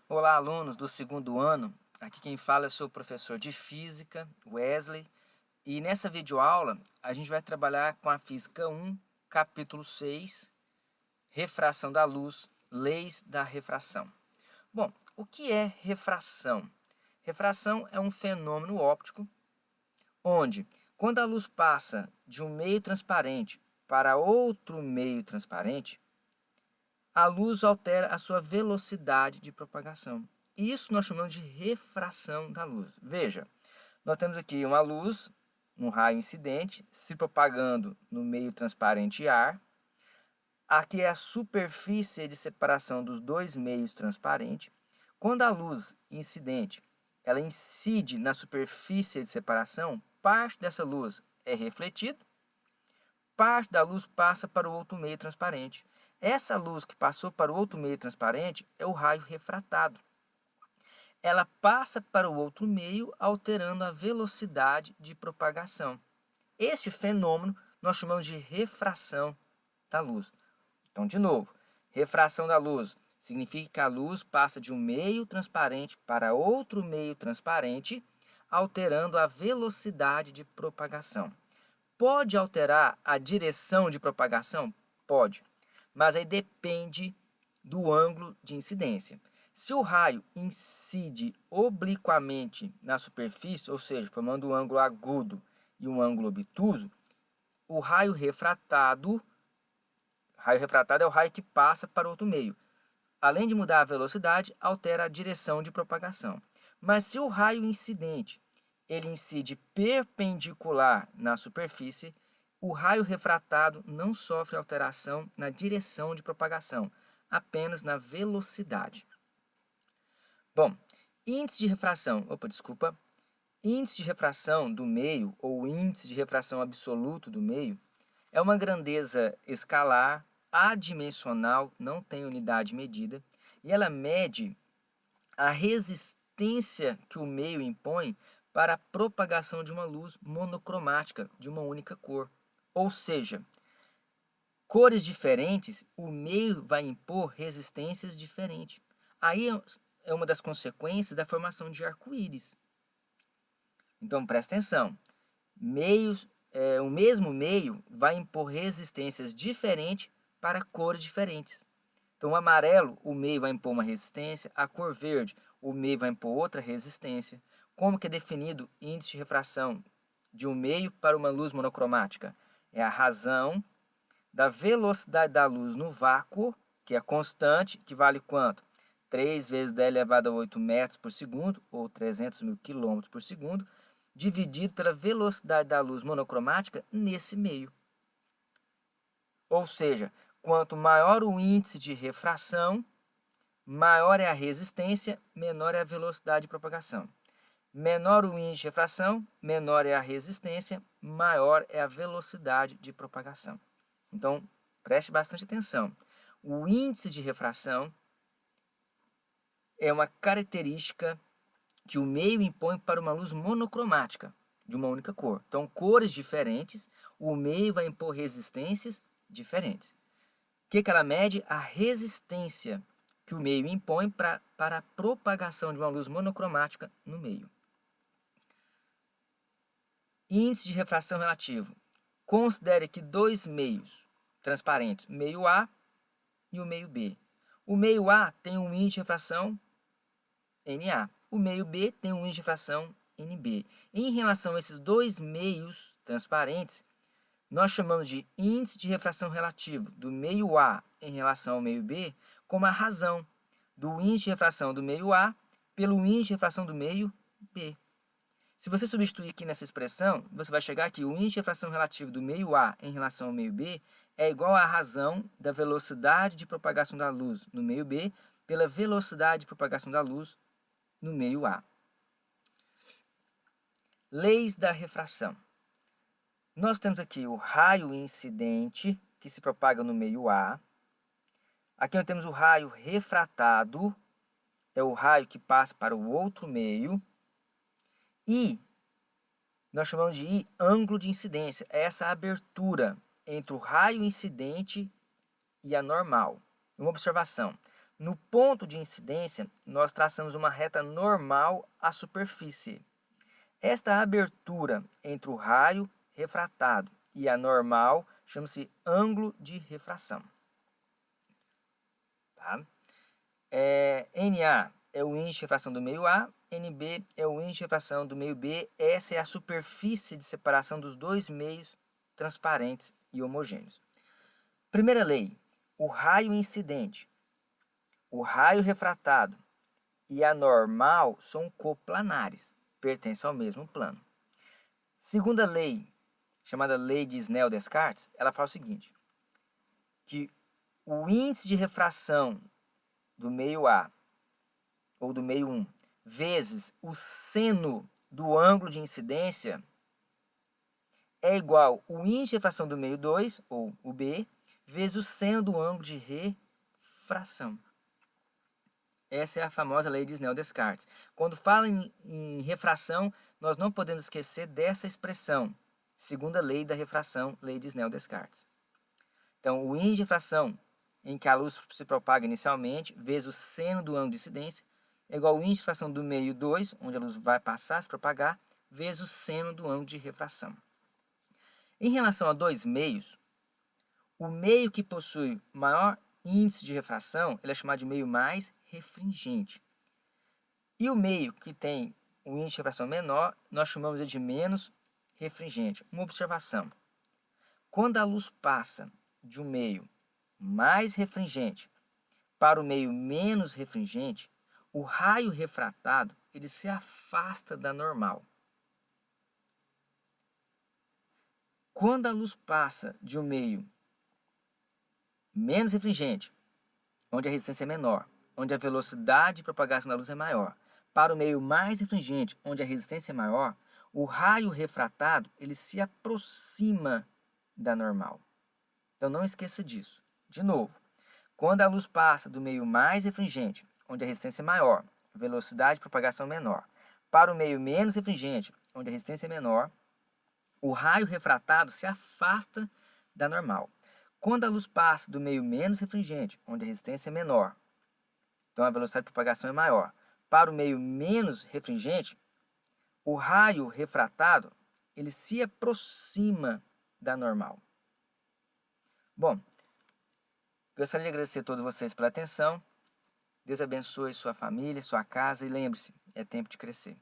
Olá, alunos do segundo ano. Aqui quem fala é o seu professor de Física, Wesley. E nessa videoaula a gente vai trabalhar com a Física 1, capítulo 6, Refração da luz, leis da refração. Bom, o que é refração? Refração é um fenômeno óptico onde, quando a luz passa de um meio transparente para outro meio transparente, a luz altera a sua velocidade de propagação. Isso nós chamamos de refração da luz. Veja, nós temos aqui uma luz, um raio incidente, se propagando no meio transparente ar. Aqui é a superfície de separação dos dois meios transparentes. Quando a luz incidente ela incide na superfície de separação, parte dessa luz é refletida, parte da luz passa para o outro meio transparente. Essa luz que passou para o outro meio transparente é o raio refratado. Ela passa para o outro meio, alterando a velocidade de propagação. Este fenômeno nós chamamos de refração da luz. Então, de novo, refração da luz significa que a luz passa de um meio transparente para outro meio transparente, alterando a velocidade de propagação. Pode alterar a direção de propagação? Pode, mas aí depende do ângulo de incidência. Se o raio incide obliquamente na superfície, ou seja, formando um ângulo agudo e um ângulo obtuso, o raio refratado é o raio que passa para outro meio. Além de mudar a velocidade, altera a direção de propagação. Mas se o raio incidente ele incide perpendicular na superfície, o raio refratado não sofre alteração na direção de propagação, apenas na velocidade. Bom, índice de refração do meio, ou índice de refração absoluto do meio, é uma grandeza escalar, adimensional, não tem unidade medida, e ela mede a resistência que o meio impõe para a propagação de uma luz monocromática de uma única cor. Ou seja, cores diferentes, o meio vai impor resistências diferentes. Aí é uma das consequências da formação de arco-íris. Então, presta atenção. O mesmo meio vai impor resistências diferentes para cores diferentes. Então, o amarelo, o meio vai impor uma resistência, a cor verde, o meio vai impor outra resistência. Como que é definido índice de refração de um meio para uma luz monocromática? É a razão da velocidade da luz no vácuo, que é constante, que vale quanto? 3 vezes 10 elevado a 8 metros por segundo, ou 300 mil quilômetros por segundo, dividido pela velocidade da luz monocromática nesse meio. Ou seja, quanto maior o índice de refração, maior é a resistência, menor é a velocidade de propagação. Menor o índice de refração, menor é a resistência, maior é a velocidade de propagação. Então, preste bastante atenção. O índice de refração é uma característica que o meio impõe para uma luz monocromática, de uma única cor. Então, cores diferentes, o meio vai impor resistências diferentes. O que ela mede? A resistência que o meio impõe para a propagação de uma luz monocromática no meio. Índice de refração relativo. Considere que dois meios transparentes, o meio A e o meio B. O meio A tem um índice de refração NA. O meio B tem um índice de refração NB. Em relação a esses dois meios transparentes, nós chamamos de índice de refração relativo do meio A em relação ao meio B como a razão do índice de refração do meio A pelo índice de refração do meio B. Se você substituir aqui nessa expressão, você vai chegar aqui, o índice de refração relativo do meio A em relação ao meio B é igual à razão da velocidade de propagação da luz no meio B pela velocidade de propagação da luz no meio A. Leis da refração. Nós temos aqui o raio incidente, que se propaga no meio A. Aqui nós temos o raio refratado, é o raio que passa para o outro meio. E nós chamamos de ângulo de incidência, é essa abertura entre o raio incidente e a normal. Uma observação, No ponto de incidência, nós traçamos uma reta normal à superfície. Esta abertura entre o raio refratado e a normal chama-se ângulo de refração. Tá? NA é o índice de refração do meio A, NB é o índice de refração do meio B. Essa é a superfície de separação dos dois meios transparentes e homogêneos. Primeira lei, o raio incidente, o raio refratado e a normal são coplanares, pertencem ao mesmo plano. Segunda lei, chamada lei de Snell-Descartes, ela fala o seguinte, que o índice de refração do meio A, ou do meio 1, vezes o seno do ângulo de incidência é igual ao índice de refração do meio 2, ou o B, vezes o seno do ângulo de refração. Essa é a famosa lei de Snell-Descartes. Quando fala em refração, nós não podemos esquecer dessa expressão, segunda lei da refração, lei de Snell-Descartes. Então, o índice de refração em que a luz se propaga inicialmente, vezes o seno do ângulo de incidência, é igual ao índice de refração do meio 2, onde a luz vai passar a se propagar, vezes o seno do ângulo de refração. Em relação a dois meios, o meio que possui maior índice de refração ele é chamado de meio mais refringente. E o meio que tem um índice de refração menor, nós chamamos de menos refringente. Uma observação. Quando a luz passa de um meio mais refringente para o meio menos refringente, o raio refratado ele se afasta da normal. Quando a luz passa de um meio menos refringente, onde a resistência é menor, onde a velocidade de propagação da luz é maior, para o meio mais refringente, onde a resistência é maior, o raio refratado ele se aproxima da normal. Então não esqueça disso. De novo, quando a luz passa do meio mais refringente, onde a resistência é maior, a velocidade de propagação é menor, para o meio menos refringente, onde a resistência é menor, o raio refratado se afasta da normal. Quando a luz passa do meio menos refringente, onde a resistência é menor, então a velocidade de propagação é maior, para o meio menos refringente, o raio refratado ele se aproxima da normal. Bom, gostaria de agradecer a todos vocês pela atenção. Deus abençoe sua família, sua casa e lembre-se, é tempo de crescer.